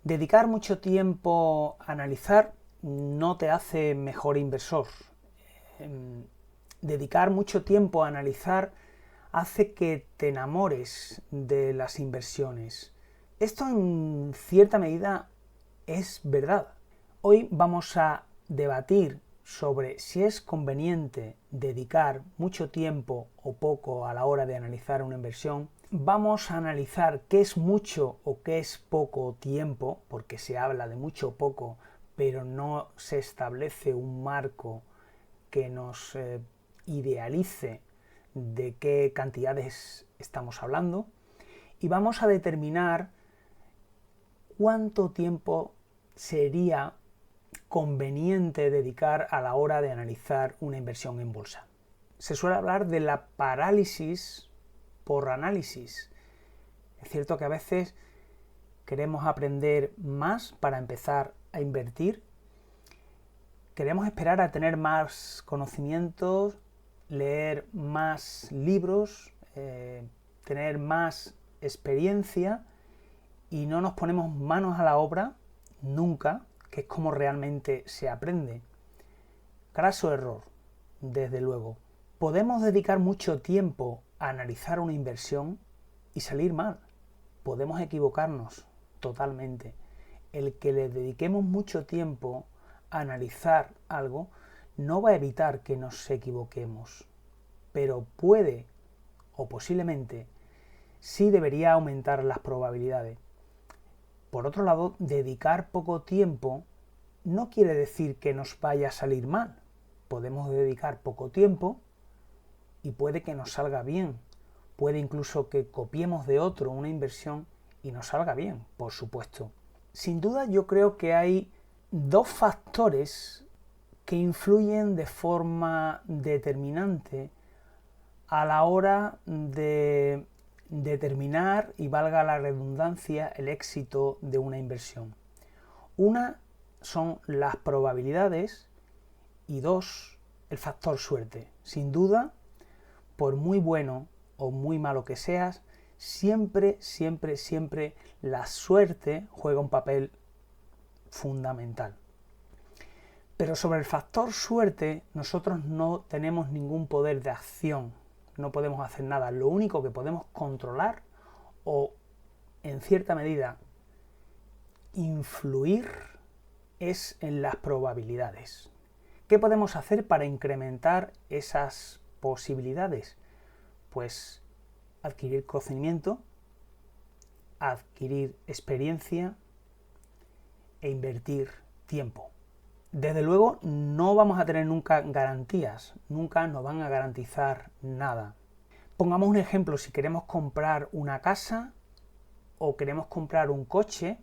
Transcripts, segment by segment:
Dedicar mucho tiempo a analizar no te hace mejor inversor. Dedicar mucho tiempo a analizar hace que te enamores de las inversiones. Esto en cierta medida es verdad. Hoy vamos a debatir sobre si es conveniente dedicar mucho tiempo o poco a la hora de analizar una inversión. Vamos a analizar qué es mucho o qué es poco tiempo, porque se habla de mucho o poco, pero no se establece un marco que nos idealice de qué cantidades estamos hablando. Y vamos a determinar cuánto tiempo sería conveniente dedicar a la hora de analizar una inversión en bolsa. Se suele hablar de la parálisis por análisis. Es cierto que a veces queremos aprender más para empezar a invertir. Queremos esperar a tener más conocimientos, leer más libros, tener más experiencia y no nos ponemos manos a la obra nunca, que es como realmente se aprende. Craso error, desde luego. Podemos dedicar mucho tiempo a analizar una inversión y salir mal. Podemos equivocarnos totalmente. El que le dediquemos mucho tiempo a analizar algo no va a evitar que nos equivoquemos, pero puede o posiblemente sí debería aumentar las probabilidades. Por otro lado, dedicar poco tiempo no quiere decir que nos vaya a salir mal. Podemos dedicar poco tiempo y puede que nos salga bien. Puede incluso que copiemos de otro una inversión y nos salga bien, por supuesto. Sin duda yo creo que hay dos factores que influyen de forma determinante a la hora de determinar, y valga la redundancia, el éxito de una inversión. Una son las probabilidades y dos, el factor suerte. Sin duda, por muy bueno o muy malo que seas, siempre la suerte juega un papel fundamental. Pero sobre el factor suerte nosotros no tenemos ningún poder de acción, no podemos hacer nada. Lo único que podemos controlar o en cierta medida influir es en las probabilidades. ¿Qué podemos hacer para incrementar esas posibilidades? Pues adquirir conocimiento, adquirir experiencia e invertir tiempo. Desde luego no vamos a tener nunca garantías, nunca nos van a garantizar nada. Pongamos un ejemplo, si queremos comprar una casa o queremos comprar un coche,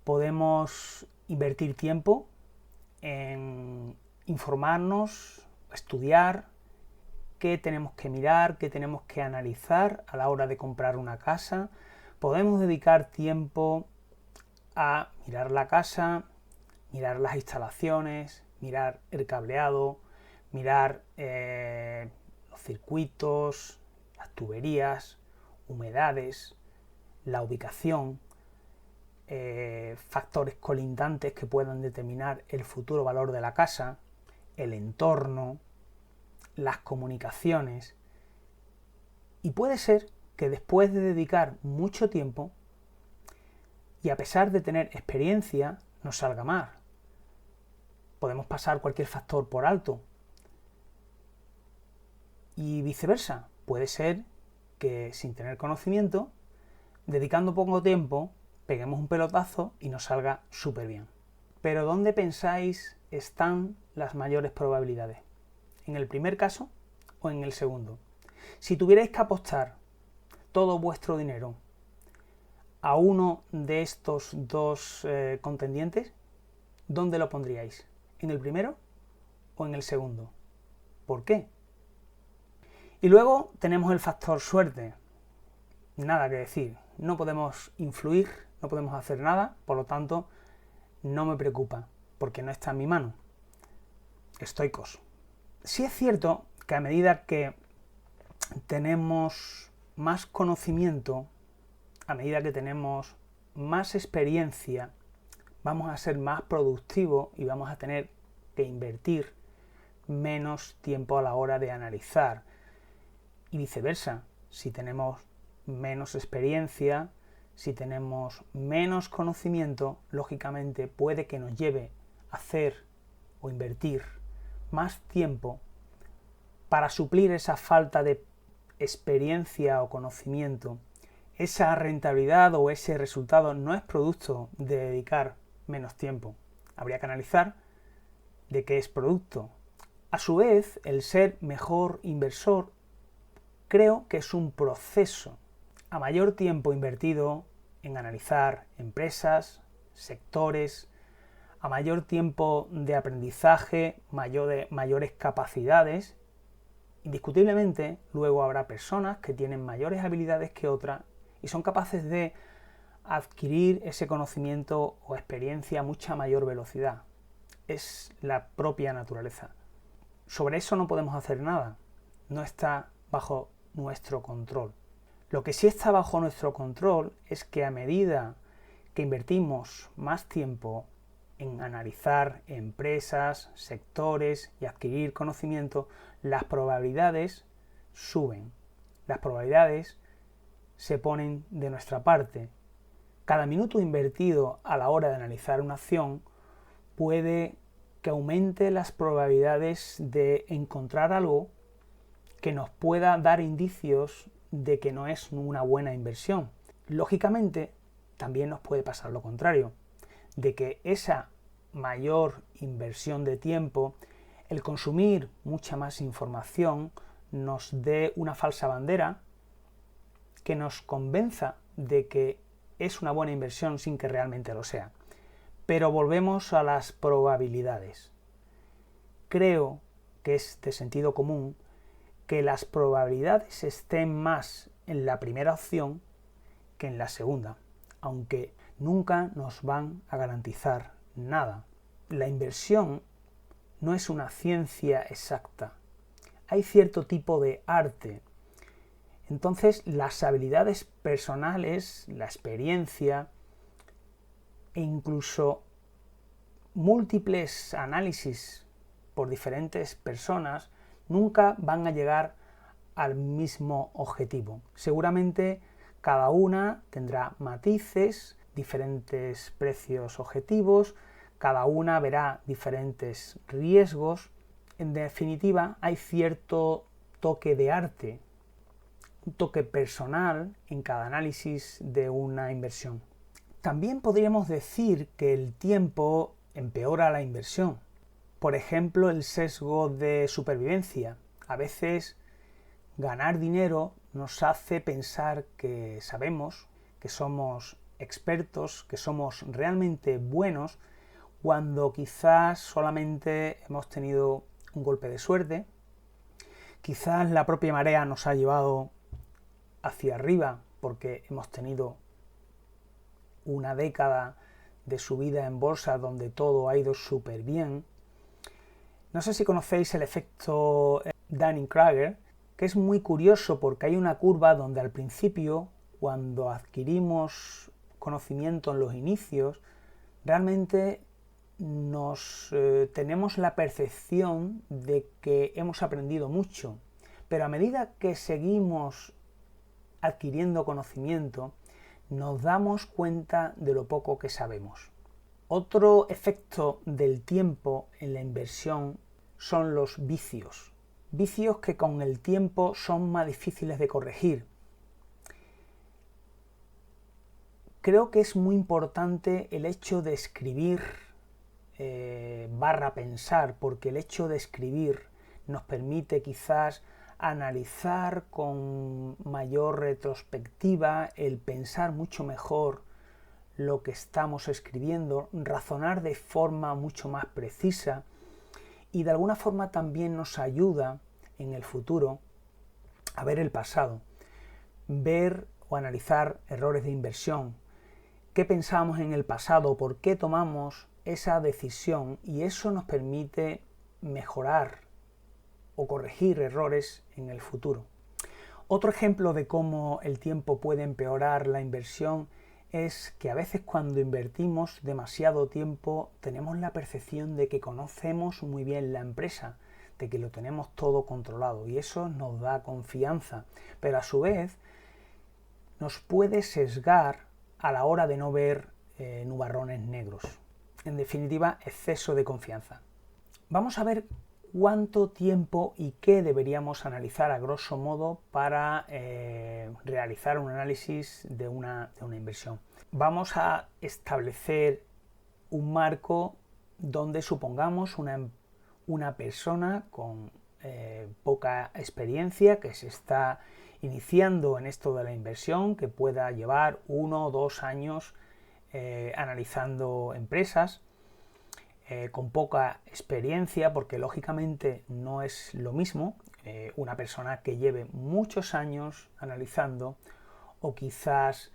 podemos invertir tiempo en informarnos, estudiar qué tenemos que mirar, qué tenemos que analizar a la hora de comprar una casa. Podemos dedicar tiempo a mirar la casa, mirar las instalaciones, mirar el cableado, mirar los circuitos, las tuberías, humedades, la ubicación, factores colindantes que puedan determinar el futuro valor de la casa, el entorno, las comunicaciones. Y puede ser que después de dedicar mucho tiempo y a pesar de tener experiencia, nos salga mal. Podemos pasar cualquier factor por alto. Y viceversa. Puede ser que sin tener conocimiento, dedicando poco tiempo, peguemos un pelotazo y nos salga súper bien. Pero ¿dónde pensáis están las mayores probabilidades? ¿En el primer caso o en el segundo? Si tuvierais que apostar todo vuestro dinero a uno de estos dos contendientes, ¿dónde lo pondríais? ¿En el primero o en el segundo? ¿Por qué? Y luego tenemos el factor suerte. Nada que decir. No podemos influir, no podemos hacer nada, por lo tanto, no me preocupa, porque no está en mi mano. Estoicos. Sí es cierto que a medida que tenemos más conocimiento, a medida que tenemos más experiencia, vamos a ser más productivos y vamos a tener que invertir menos tiempo a la hora de analizar. Y viceversa, si tenemos menos experiencia, si tenemos menos conocimiento, lógicamente puede que nos lleve a hacer o invertir más tiempo para suplir esa falta de experiencia o conocimiento. Esa rentabilidad o ese resultado no es producto de dedicar menos tiempo. Habría que analizar de qué es producto. A su vez, el ser mejor inversor creo que es un proceso. A mayor tiempo invertido en analizar empresas, sectores, a mayor tiempo de aprendizaje, mayores capacidades, indiscutiblemente luego habrá personas que tienen mayores habilidades que otras y son capaces de adquirir ese conocimiento o experiencia a mucha mayor velocidad. Es la propia naturaleza. Sobre eso no podemos hacer nada. No está bajo nuestro control. Lo que sí está bajo nuestro control es que a medida que invertimos más tiempo en analizar empresas, sectores y adquirir conocimiento, las probabilidades suben. Las probabilidades se ponen de nuestra parte. Cada minuto invertido a la hora de analizar una acción puede que aumente las probabilidades de encontrar algo que nos pueda dar indicios de que no es una buena inversión. Lógicamente, también nos puede pasar lo contrario, de que esa mayor inversión de tiempo, el consumir mucha más información, nos dé una falsa bandera que nos convenza de que es una buena inversión sin que realmente lo sea. Pero volvemos a las probabilidades. Creo que es de sentido común que las probabilidades estén más en la primera opción que en la segunda, aunque nunca nos van a garantizar nada. La inversión no es una ciencia exacta. Hay cierto tipo de arte. Entonces, las habilidades personales, la experiencia e incluso múltiples análisis por diferentes personas nunca van a llegar al mismo objetivo. Seguramente cada una tendrá matices, diferentes precios objetivos, cada una verá diferentes riesgos. En definitiva, hay cierto toque de arte, un toque personal en cada análisis de una inversión. También podríamos decir que el tiempo empeora la inversión. Por ejemplo, el sesgo de supervivencia. A veces ganar dinero nos hace pensar que sabemos, que somos expertos, que somos realmente buenos, cuando quizás solamente hemos tenido un golpe de suerte, quizás la propia marea nos ha llevado hacia arriba porque hemos tenido una década de subida en bolsa donde todo ha ido súper bien. No sé si conocéis el efecto Dunning-Kruger, que es muy curioso porque hay una curva donde al principio, cuando adquirimos conocimiento en los inicios, realmente tenemos la percepción de que hemos aprendido mucho, pero a medida que seguimos adquiriendo conocimiento, nos damos cuenta de lo poco que sabemos. Otro efecto del tiempo en la inversión son los vicios. Vicios que con el tiempo son más difíciles de corregir. Creo que es muy importante el hecho de escribir pensar, porque el hecho de escribir nos permite quizás analizar con mayor retrospectiva, el pensar mucho mejor lo que estamos escribiendo, razonar de forma mucho más precisa y de alguna forma también nos ayuda en el futuro a ver el pasado, ver o analizar errores de inversión, qué pensábamos en el pasado, por qué tomamos esa decisión, y eso nos permite mejorar o corregir errores en el futuro. Otro ejemplo de cómo el tiempo puede empeorar la inversión es que a veces cuando invertimos demasiado tiempo tenemos la percepción de que conocemos muy bien la empresa, de que lo tenemos todo controlado y eso nos da confianza, pero a su vez nos puede sesgar a la hora de no ver nubarrones negros. En definitiva, exceso de confianza. Vamos a ver cuánto tiempo y qué deberíamos analizar a grosso modo para realizar un análisis de una inversión. Vamos a establecer un marco donde supongamos una persona con poca experiencia que se está iniciando en esto de la inversión, que pueda llevar 1 o 2 años analizando empresas, con poca experiencia, porque lógicamente no es lo mismo una persona que lleve muchos años analizando o quizás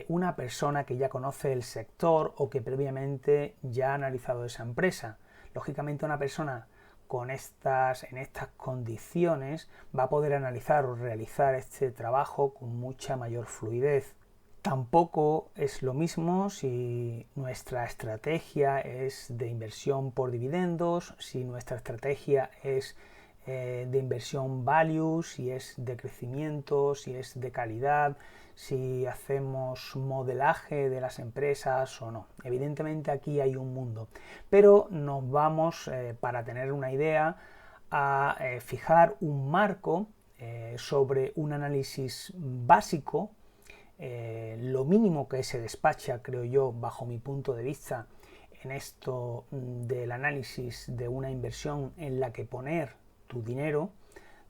una persona que ya conoce el sector o que previamente ya ha analizado esa empresa. Lógicamente una persona en estas condiciones va a poder analizar o realizar este trabajo con mucha mayor fluidez. Tampoco es lo mismo si nuestra estrategia es de inversión por dividendos, si nuestra estrategia es de inversión value, si es de crecimiento, si es de calidad, si hacemos modelaje de las empresas o no. Evidentemente aquí hay un mundo, pero nos vamos, para tener una idea, a fijar un marco sobre un análisis básico. Lo mínimo que se despacha, creo yo, bajo mi punto de vista, en esto del análisis de una inversión en la que poner tu dinero,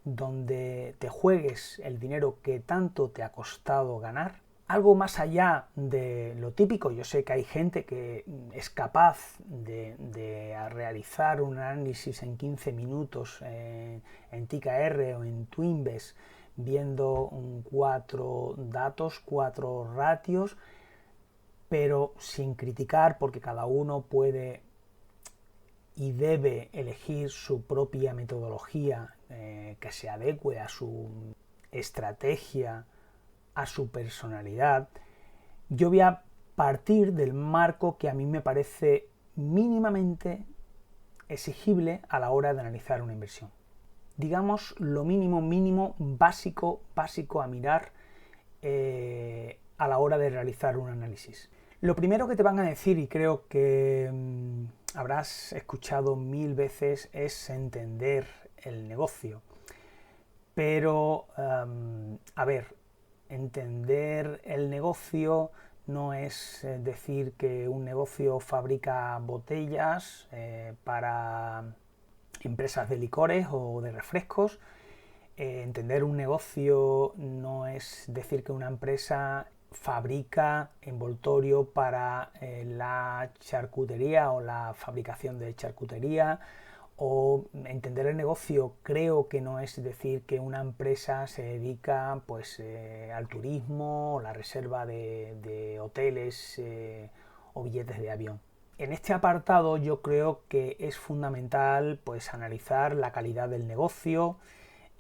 donde te juegues el dinero que tanto te ha costado ganar. Algo más allá de lo típico, yo sé que hay gente que es capaz de realizar un análisis en 15 minutos en TKR o en Twinvest, viendo 4 datos, 4 ratios, pero sin criticar, porque cada uno puede y debe elegir su propia metodología que se adecue a su estrategia, a su personalidad. Yo voy a partir del marco que a mí me parece mínimamente exigible a la hora de analizar una inversión. Digamos lo mínimo, básico a mirar a la hora de realizar un análisis. Lo primero que te van a decir, y creo que habrás escuchado 1000 veces, es entender el negocio. Pero, a ver, entender el negocio no es decir que un negocio fabrica botellas para empresas de licores o de refrescos. Entender un negocio no es decir que una empresa fabrica envoltorio para la charcutería o la fabricación de charcutería. O entender el negocio creo que no es decir que una empresa se dedica pues al turismo o la reserva de hoteles o billetes de avión. En este apartado yo creo que es fundamental pues analizar la calidad del negocio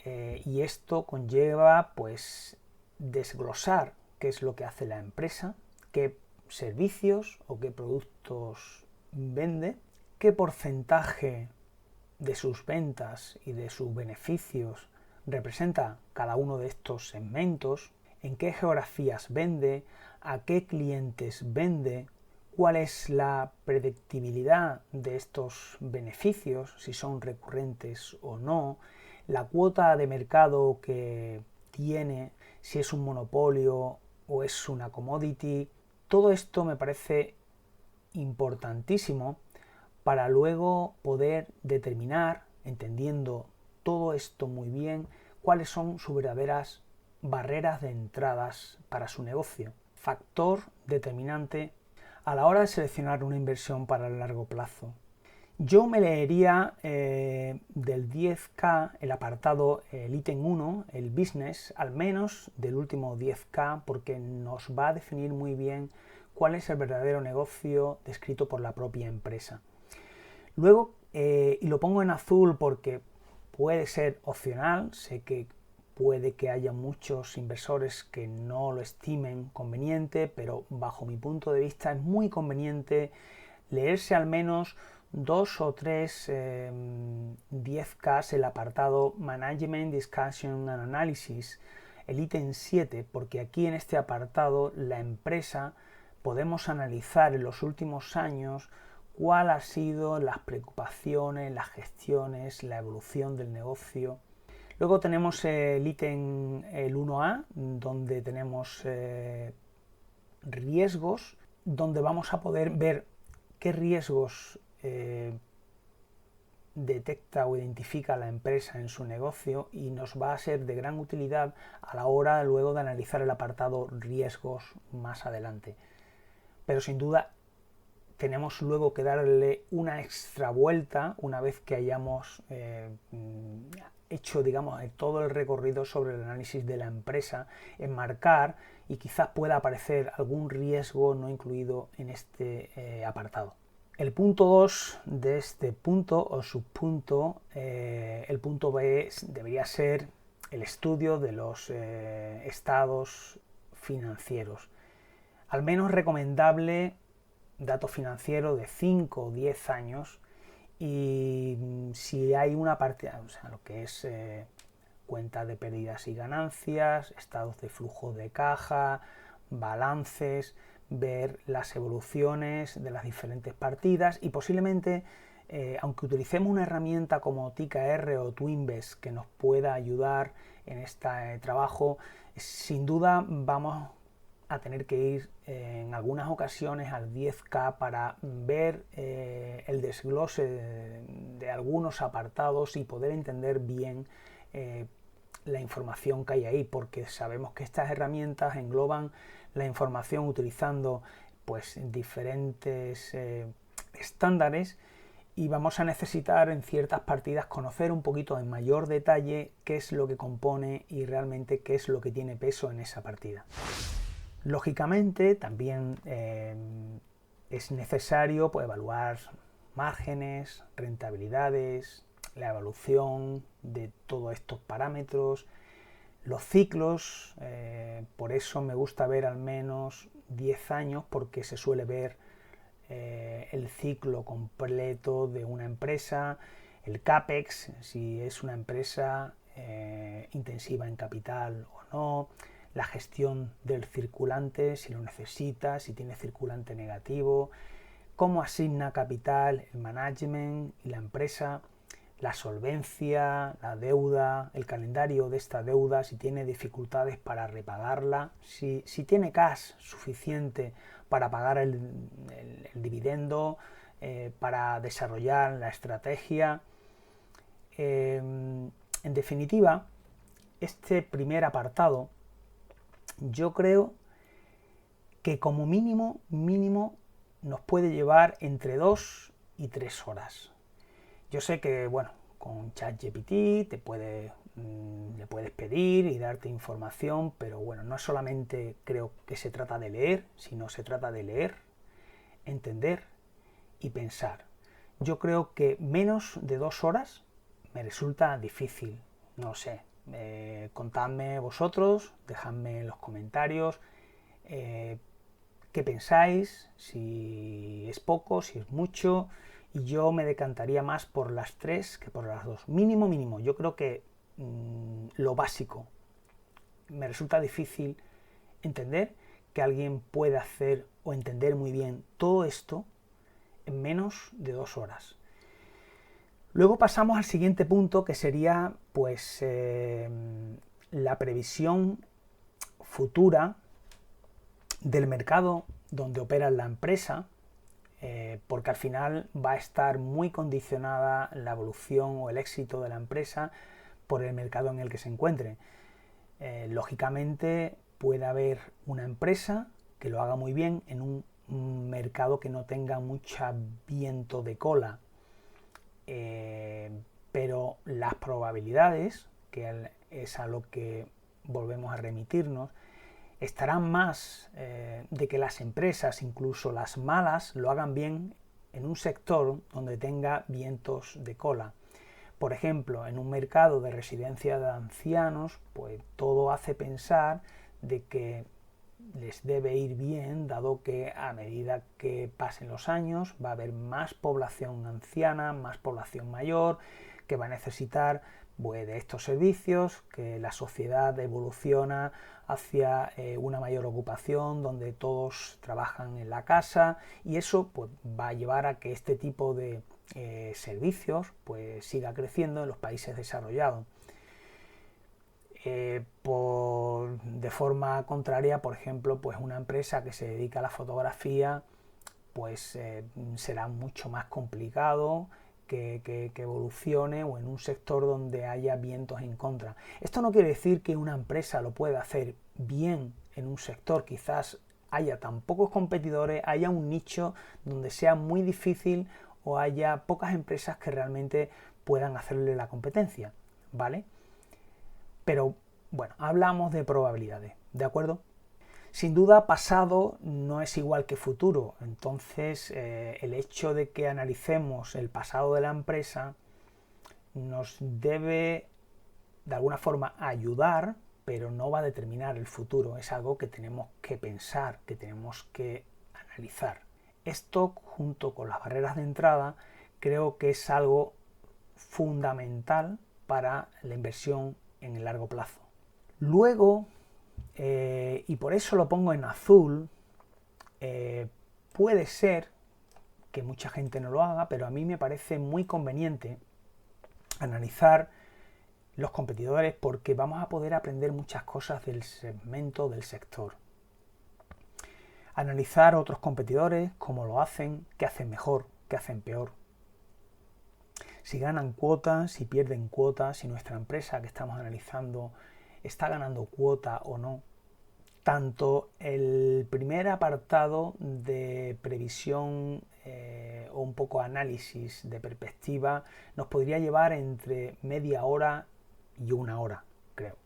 y esto conlleva pues desglosar qué es lo que hace la empresa, qué servicios o qué productos vende, qué porcentaje de sus ventas y de sus beneficios representa cada uno de estos segmentos, en qué geografías vende, a qué clientes vende, cuál es la predictibilidad de estos beneficios, si son recurrentes o no, la cuota de mercado que tiene, si es un monopolio o es una commodity. Todo esto me parece importantísimo para luego poder determinar, entendiendo todo esto muy bien, cuáles son sus verdaderas barreras de entradas para su negocio. Factor determinante a la hora de seleccionar una inversión para el largo plazo. Yo me leería del 10K el apartado, el ítem 1, el business, al menos del último 10K, porque nos va a definir muy bien cuál es el verdadero negocio descrito por la propia empresa. Luego, y lo pongo en azul porque puede ser opcional, sé que puede que haya muchos inversores que no lo estimen conveniente, pero bajo mi punto de vista es muy conveniente leerse al menos 2 o 3 10K el apartado Management Discussion and Analysis, el ítem 7, porque aquí en este apartado la empresa podemos analizar en los últimos años cuál ha sido las preocupaciones, las gestiones, la evolución del negocio. Luego tenemos el ítem, el 1A, donde tenemos riesgos, donde vamos a poder ver qué riesgos detecta o identifica la empresa en su negocio, y nos va a ser de gran utilidad a la hora luego de analizar el apartado riesgos más adelante. Pero sin duda tenemos luego que darle una extra vuelta una vez que hayamos hecho, digamos, todo el recorrido sobre el análisis de la empresa, enmarcar, y quizás pueda aparecer algún riesgo no incluido en este apartado. El punto 2 de este punto o subpunto, el punto B, debería ser el estudio de los estados financieros. Al menos recomendable dato financiero de 5 o 10 años, y si hay una parte, o sea, lo que es cuenta de pérdidas y ganancias, estados de flujo de caja, balances, ver las evoluciones de las diferentes partidas, y posiblemente, aunque utilicemos una herramienta como TKR o Twinvest que nos pueda ayudar en este trabajo, sin duda vamos a tener que ir en algunas ocasiones al 10K para ver el desglose de algunos apartados y poder entender bien la información que hay ahí, porque sabemos que estas herramientas engloban la información utilizando pues diferentes estándares, y vamos a necesitar en ciertas partidas conocer un poquito en mayor detalle qué es lo que compone y realmente qué es lo que tiene peso en esa partida. Lógicamente también es necesario pues, evaluar márgenes, rentabilidades, la evolución de todos estos parámetros, los ciclos. Por eso me gusta ver al menos 10 años, porque se suele ver el ciclo completo de una empresa, el CAPEX, si es una empresa intensiva en capital o no, la gestión del circulante, si lo necesita, si tiene circulante negativo, cómo asigna capital el management y la empresa, la solvencia, la deuda, el calendario de esta deuda, si tiene dificultades para repagarla, si tiene cash suficiente para pagar el dividendo, para desarrollar la estrategia. En definitiva, este primer apartado yo creo que como mínimo nos puede llevar entre 2 y 3 horas. Yo sé que, bueno, con ChatGPT le puedes pedir y darte información, pero bueno, no solamente creo que se trata de leer, sino se trata de leer, entender y pensar. Yo creo que menos de 2 horas me resulta difícil, no sé. Contadme vosotros, dejadme en los comentarios qué pensáis, si es poco, si es mucho, y yo me decantaría más por las 3 que por las 2. Mínimo. Yo creo que lo básico. Me resulta difícil entender que alguien pueda hacer o entender muy bien todo esto en menos de 2 horas. Luego pasamos al siguiente punto, que sería pues la previsión futura del mercado donde opera la empresa, porque al final va a estar muy condicionada la evolución o el éxito de la empresa por el mercado en el que se encuentre. Lógicamente puede haber una empresa que lo haga muy bien en un mercado que no tenga mucho viento de cola, pero las probabilidades, que es a lo que volvemos a remitirnos, estarán más de que las empresas, incluso las malas, lo hagan bien en un sector donde tenga vientos de cola. Por ejemplo, en un mercado de residencia de ancianos, pues todo hace pensar de que les debe ir bien, dado que a medida que pasen los años va a haber más población anciana, más población mayor, que va a necesitar de estos servicios, que la sociedad evoluciona hacia una mayor ocupación donde todos trabajan en la casa, y eso pues, va a llevar a que este tipo de servicios pues, siga creciendo en los países desarrollados. De forma contraria, por ejemplo, pues una empresa que se dedica a la fotografía, pues será mucho más complicado que evolucione, o en un sector donde haya vientos en contra. Esto no quiere decir que una empresa lo pueda hacer bien en un sector, quizás haya tan pocos competidores, haya un nicho donde sea muy difícil o haya pocas empresas que realmente puedan hacerle la competencia, ¿vale? Pero bueno, hablamos de probabilidades, ¿de acuerdo? Sin duda, pasado no es igual que futuro. Entonces, el hecho de que analicemos el pasado de la empresa nos debe, de alguna forma, ayudar, pero no va a determinar el futuro. Es algo que tenemos que pensar, que tenemos que analizar. Esto, junto con las barreras de entrada, creo que es algo fundamental para la inversión en el largo plazo. Luego, y por eso lo pongo en azul, puede ser que mucha gente no lo haga, pero a mí me parece muy conveniente analizar los competidores, porque vamos a poder aprender muchas cosas del segmento, del sector. Analizar otros competidores, cómo lo hacen, qué hacen mejor, qué hacen peor. Si ganan cuotas, si pierden cuotas, si nuestra empresa que estamos analizando está ganando cuota o no. Tanto el primer apartado de previsión o un poco análisis de perspectiva nos podría llevar entre media hora y una hora, creo.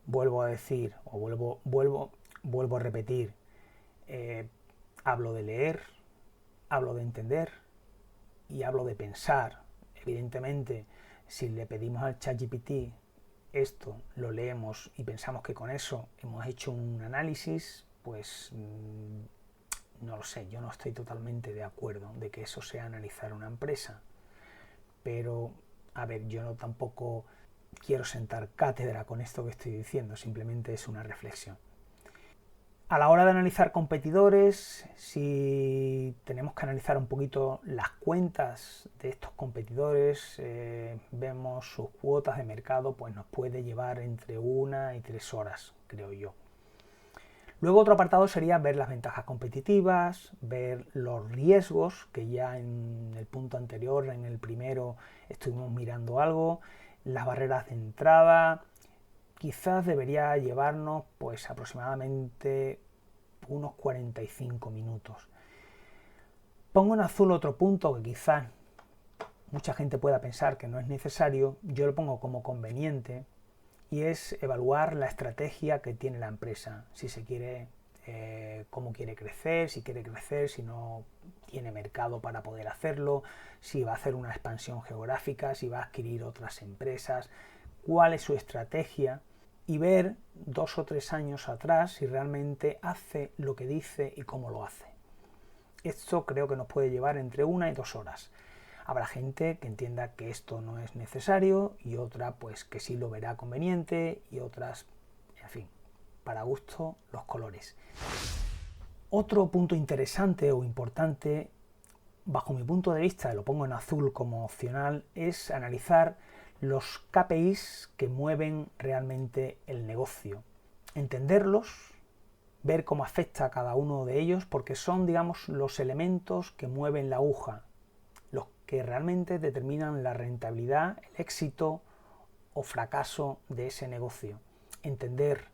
Vuelvo a decir, o vuelvo a repetir, hablo de leer, hablo de entender y hablo de pensar. Evidentemente, si le pedimos al ChatGPT esto, lo leemos y pensamos que con eso hemos hecho un análisis, pues no lo sé, yo no estoy totalmente de acuerdo de que eso sea analizar una empresa. Pero, a ver, yo no tampoco quiero sentar cátedra con esto que estoy diciendo, simplemente es una reflexión. A la hora de analizar competidores, si tenemos que analizar un poquito las cuentas de estos competidores, vemos sus cuotas de mercado, pues nos puede llevar entre 1 y 3 horas, creo yo. Luego otro apartado sería ver las ventajas competitivas, ver los riesgos, que ya en el punto anterior, en el primero, estuvimos mirando algo, las barreras de entrada. Quizás debería llevarnos pues aproximadamente unos 45 minutos. Pongo en azul otro punto que quizás mucha gente pueda pensar que no es necesario, yo lo pongo como conveniente, y es evaluar la estrategia que tiene la empresa, si se quiere, cómo quiere crecer, si no tiene mercado para poder hacerlo, si va a hacer una expansión geográfica, si va a adquirir otras empresas, cuál es su estrategia, y ver 2 o 3 años atrás si realmente hace lo que dice y cómo lo hace. Esto creo que nos puede llevar entre 1 y 2 horas. Habrá gente que entienda que esto no es necesario y otra pues que sí lo verá conveniente, y otras, en fin, para gusto los colores. Otro punto interesante o importante, bajo mi punto de vista, lo pongo en azul como opcional, es analizar los KPIs que mueven realmente el negocio. Entenderlos, ver cómo afecta a cada uno de ellos, porque son, digamos, los elementos que mueven la aguja, los que realmente determinan la rentabilidad, el éxito o fracaso de ese negocio. Entender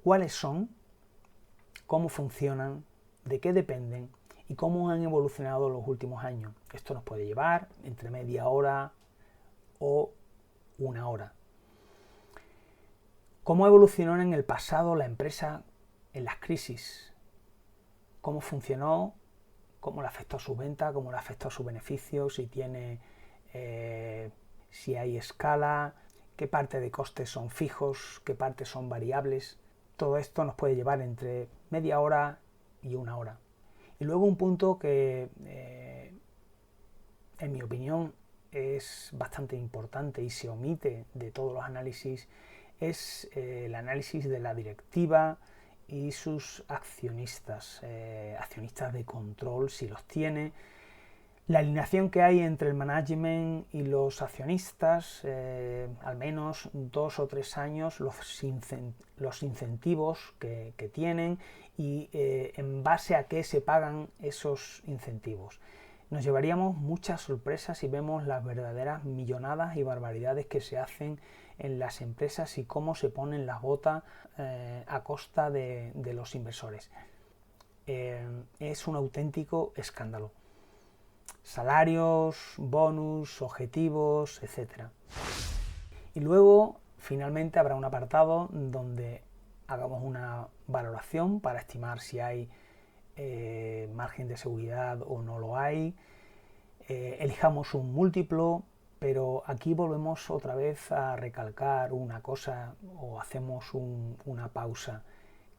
cuáles son, cómo funcionan, de qué dependen y cómo han evolucionado los últimos años. Esto nos puede llevar entre media hora o 1 hora. ¿Cómo evolucionó en el pasado la empresa en las crisis? ¿Cómo funcionó cómo le afectó a su venta, cómo le afectó a su beneficio, si hay escala, qué parte de costes son fijos, qué partes son variables. Todo esto nos puede llevar entre media hora y una hora. Y luego un punto que, en mi opinión, es bastante importante y se omite de todos los análisis, es el análisis de la directiva y sus accionistas, accionistas de control si los tiene, la alineación que hay entre el management y los accionistas, al menos 2 o 3 años, los incentivos que tienen y en base a qué se pagan esos incentivos. Nos llevaríamos muchas sorpresas si vemos las verdaderas millonadas y barbaridades que se hacen en las empresas y cómo se ponen las botas a costa de los inversores. Es un auténtico escándalo. Salarios, bonus, objetivos, etc. Y luego, finalmente, habrá un apartado donde hagamos una valoración para estimar si hay margen de seguridad o no lo hay, elijamos un múltiplo, pero aquí volvemos otra vez a recalcar una cosa o hacemos una pausa.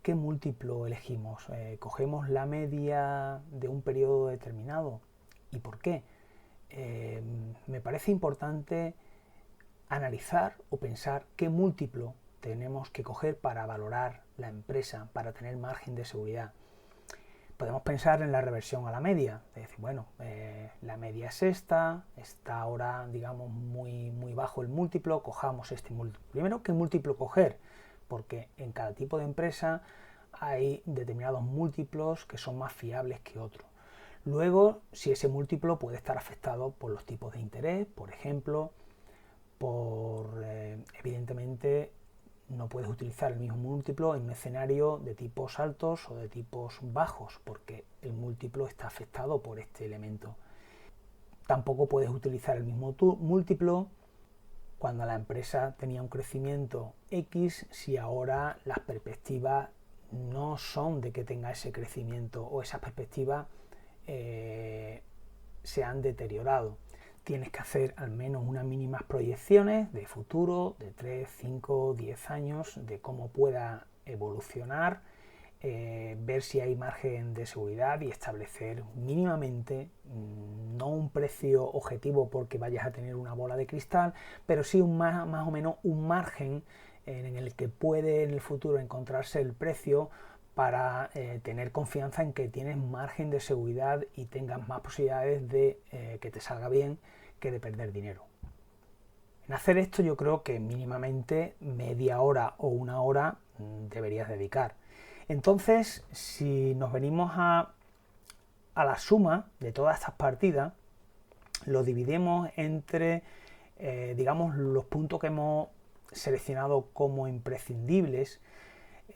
¿Qué múltiplo elegimos? ¿Cogemos la media de un periodo determinado? ¿Y por qué? Me parece importante analizar o pensar qué múltiplo tenemos que coger para valorar la empresa, para tener margen de seguridad. Podemos pensar en la reversión a la media, es decir, bueno, la media es esta, está ahora, digamos, muy bajo el múltiplo, cojamos este múltiplo. Primero, ¿qué múltiplo coger? Porque en cada tipo de empresa hay determinados múltiplos que son más fiables que otros. Luego, si ese múltiplo puede estar afectado por los tipos de interés, por ejemplo, evidentemente, no puedes utilizar el mismo múltiplo en un escenario de tipos altos o de tipos bajos, porque el múltiplo está afectado por este elemento. Tampoco puedes utilizar el mismo múltiplo cuando la empresa tenía un crecimiento X, si ahora las perspectivas no son de que tenga ese crecimiento o esas perspectivas se han deteriorado. Tienes que hacer al menos unas mínimas proyecciones de futuro, de 3, 5, 10 años, de cómo pueda evolucionar, ver si hay margen de seguridad y establecer mínimamente, no un precio objetivo porque vayas a tener una bola de cristal, pero sí más o menos un margen en el que puede en el futuro encontrarse el precio para tener confianza en que tienes margen de seguridad y tengas más posibilidades de que te salga bien que de perder dinero. En hacer esto yo creo que mínimamente media hora o una hora deberías dedicar. Entonces, si nos venimos a la suma de todas estas partidas, lo dividimos entre, digamos, los puntos que hemos seleccionado como imprescindibles.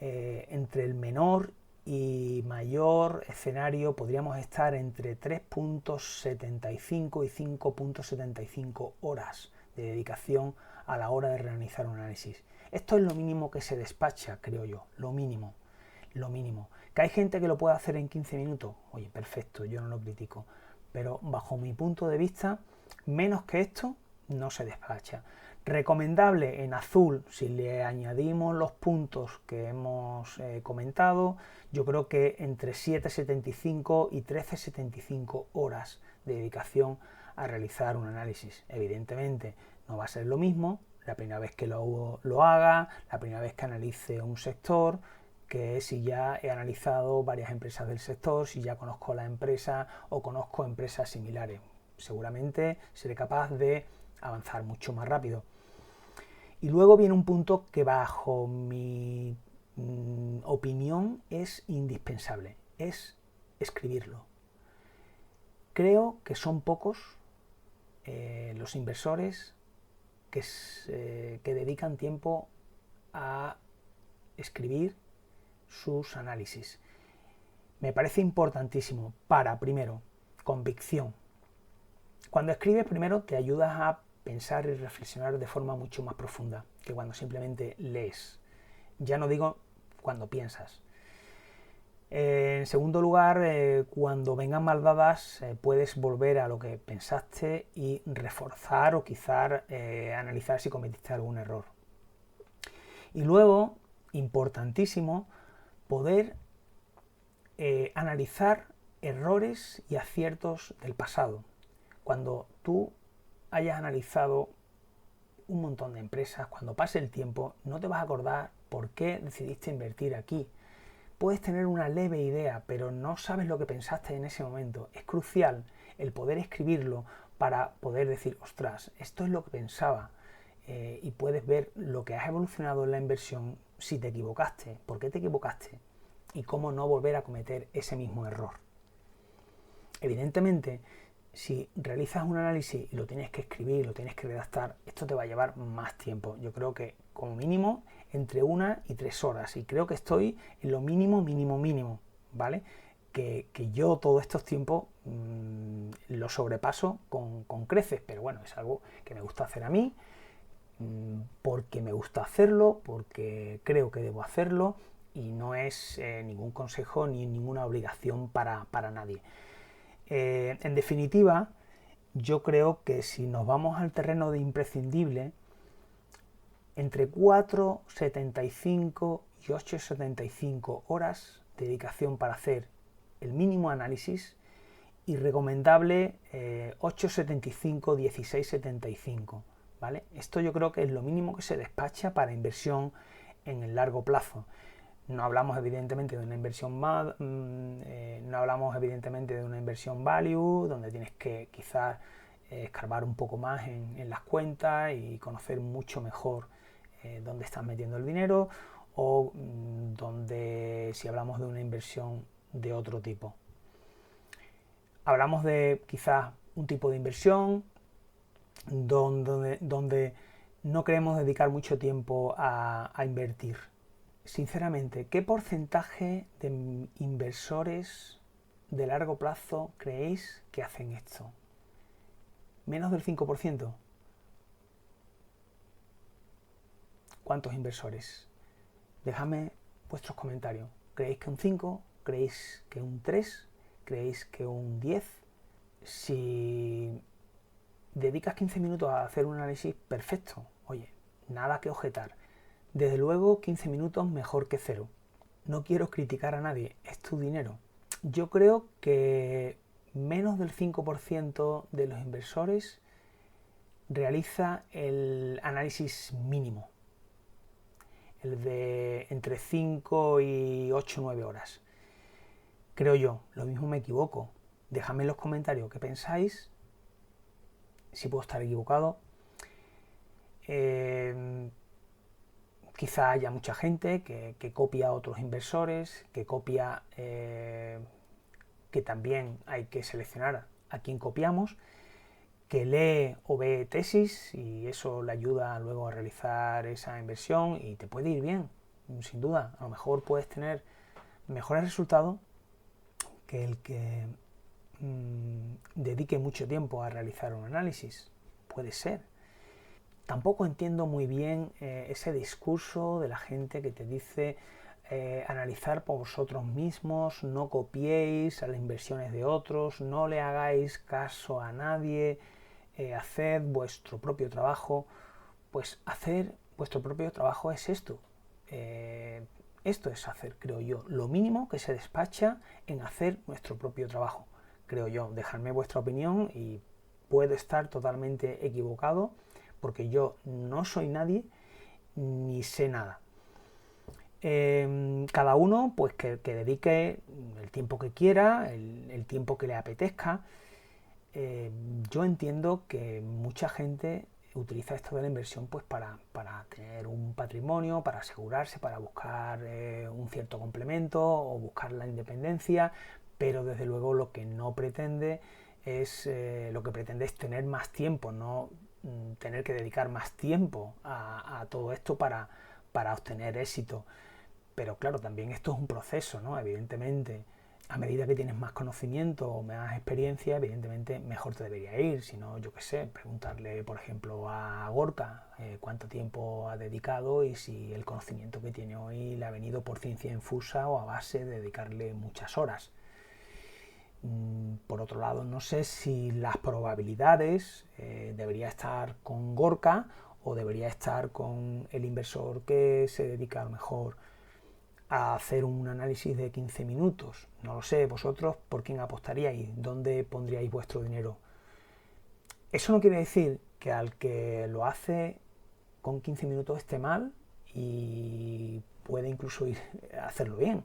Entre el menor y mayor escenario podríamos estar entre 3.75 y 5.75 horas de dedicación a la hora de realizar un análisis. Esto es lo mínimo que se despacha, creo yo, lo mínimo. ¿Que hay gente que lo puede hacer en 15 minutos? Oye, perfecto, yo no lo critico, pero bajo mi punto de vista, menos que esto no se despacha. Recomendable en azul, si le añadimos los puntos que hemos comentado, yo creo que entre 7,75 y 13,75 horas de dedicación a realizar un análisis. Evidentemente no va a ser lo mismo la primera vez que lo haga, la primera vez que analice un sector, que si ya he analizado varias empresas del sector, si ya conozco la empresa o conozco empresas similares. Seguramente seré capaz de avanzar mucho más rápido. Y luego viene un punto que bajo mi opinión es indispensable, es escribirlo. Creo que son pocos los inversores que dedican tiempo a escribir sus análisis. Me parece importantísimo para, primero, convicción. Cuando escribes, primero, te ayudas a pensar y reflexionar de forma mucho más profunda que cuando simplemente lees. Ya no digo cuando piensas. En segundo lugar, cuando vengan mal dadas, puedes volver a lo que pensaste y reforzar o quizás analizar si cometiste algún error. Y luego, importantísimo, poder analizar errores y aciertos del pasado. Cuando tú hayas analizado un montón de empresas, cuando pase el tiempo, no te vas a acordar por qué decidiste invertir aquí. Puedes tener una leve idea, pero no sabes lo que pensaste en ese momento. Es crucial el poder escribirlo para poder decir, ostras, esto es lo que pensaba. Y puedes ver lo que has evolucionado en la inversión, si te equivocaste, por qué te equivocaste y cómo no volver a cometer ese mismo error. Evidentemente, si realizas un análisis y lo tienes que escribir, lo tienes que redactar, esto te va a llevar más tiempo. Yo creo que como mínimo entre 1 y 3 horas. Y creo que estoy en lo mínimo, ¿vale? Que yo todos estos tiempos lo sobrepaso con creces, pero bueno, es algo que me gusta hacer a mí, porque me gusta hacerlo, porque creo que debo hacerlo y no es ningún consejo ni ninguna obligación para nadie. En definitiva, yo creo que si nos vamos al terreno de imprescindible, entre 4,75 y 8,75 horas de dedicación para hacer el mínimo análisis y recomendable 8,75, 16,75, ¿vale? Esto yo creo que es lo mínimo que se despacha para inversión en el largo plazo. No hablamos evidentemente de una inversión no hablamos evidentemente de una inversión value, donde tienes que quizás escarbar un poco más en las cuentas y conocer mucho mejor dónde estás metiendo el dinero, o donde si hablamos de una inversión de otro tipo. Hablamos de quizás un tipo de inversión donde no queremos dedicar mucho tiempo a invertir. Sinceramente, ¿qué porcentaje de inversores de largo plazo creéis que hacen esto? ¿Menos del 5%? ¿Cuántos inversores? Dejadme vuestros comentarios. ¿Creéis que un 5? ¿Creéis que un 3? ¿Creéis que un 10? Si dedicas 15 minutos a hacer un análisis, perfecto. Oye, nada que objetar. Desde luego, 15 minutos mejor que 0. No quiero criticar a nadie, es tu dinero. Yo creo que menos del 5% de los inversores realiza el análisis mínimo, el de entre 5 y 8 o 9 horas. Creo yo, lo mismo me equivoco. Dejadme en los comentarios qué pensáis, si puedo estar equivocado. Quizá haya mucha gente que copia a otros inversores, que copia, que también hay que seleccionar a quién copiamos, que lee o ve tesis y eso le ayuda luego a realizar esa inversión y te puede ir bien, sin duda. A lo mejor puedes tener mejores resultados que el que dedique mucho tiempo a realizar un análisis. Puede ser. Tampoco entiendo muy bien ese discurso de la gente que te dice analizar por vosotros mismos, no copiéis a las inversiones de otros, no le hagáis caso a nadie, haced vuestro propio trabajo. Pues hacer vuestro propio trabajo es esto. Esto es hacer, creo yo, lo mínimo que se despacha en hacer nuestro propio trabajo. Creo yo, dejadme vuestra opinión y puedo estar totalmente equivocado, porque yo no soy nadie ni sé nada. Cada uno pues que dedique el tiempo que quiera, el tiempo que le apetezca. Yo entiendo que mucha gente utiliza esto de la inversión pues para tener un patrimonio, para asegurarse, para buscar un cierto complemento o buscar la independencia, pero desde luego lo que no pretende es tener más tiempo, no tener que dedicar más tiempo a todo esto para obtener éxito. Pero claro, también esto es un proceso, ¿no? Evidentemente, A medida que tienes más conocimiento o más experiencia, evidentemente mejor te debería ir. Si no, yo qué sé, preguntarle, por ejemplo, a Gorka cuánto tiempo ha dedicado y si el conocimiento que tiene hoy le ha venido por ciencia infusa o a base de dedicarle muchas horas. Por otro lado, no sé si las probabilidades debería estar con Gorka o debería estar con el inversor que se dedica a lo mejor a hacer un análisis de 15 minutos. No lo sé, vosotros por quién apostaríais, dónde pondríais vuestro dinero. Eso no quiere decir que al que lo hace con 15 minutos esté mal y puede incluso ir a hacerlo bien.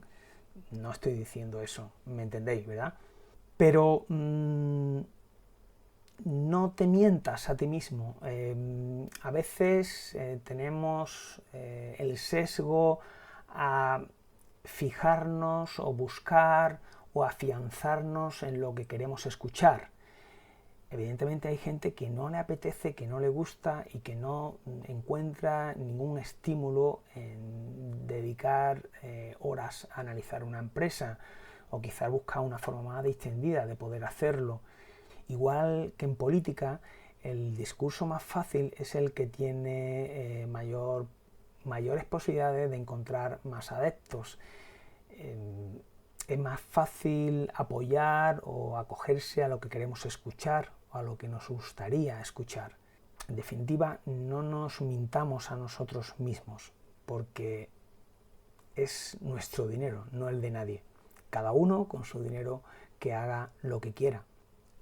No estoy diciendo eso, me entendéis, ¿verdad? Pero no te mientas a ti mismo. A veces tenemos el sesgo a fijarnos o buscar o afianzarnos en lo que queremos escuchar. Evidentemente hay gente que no le apetece, que no le gusta y que no encuentra ningún estímulo en dedicar horas a analizar una empresa, o quizás busca una forma más distendida de poder hacerlo. Igual que en política, el discurso más fácil es el que tiene mayores posibilidades de encontrar más adeptos. Es más fácil apoyar o acogerse a lo que queremos escuchar o a lo que nos gustaría escuchar. En definitiva, no nos mintamos a nosotros mismos, porque es nuestro dinero, no el de nadie. Cada uno con su dinero que haga lo que quiera.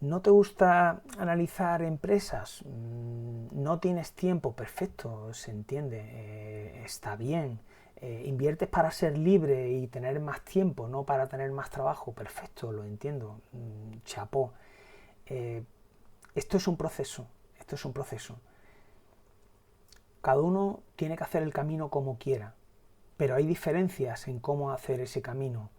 ¿No te gusta analizar empresas? ¿No tienes tiempo? Perfecto, se entiende, está bien. ¿Inviertes para ser libre y tener más tiempo, no para tener más trabajo? Perfecto, lo entiendo, chapó. Esto es un proceso, esto es un proceso. Cada uno tiene que hacer el camino como quiera, pero hay diferencias en cómo hacer ese camino.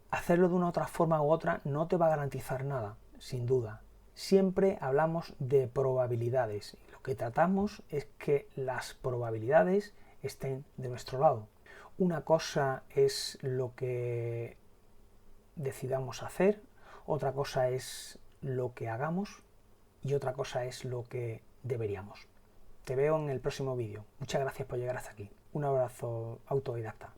Hacerlo de una otra forma u otra no te va a garantizar nada, sin duda. Siempre hablamos de probabilidades y lo que tratamos es que las probabilidades estén de nuestro lado. Una cosa es lo que decidamos hacer, otra cosa es lo que hagamos y otra cosa es lo que deberíamos. Te veo en el próximo vídeo. Muchas gracias por llegar hasta aquí. Un abrazo autodidacta.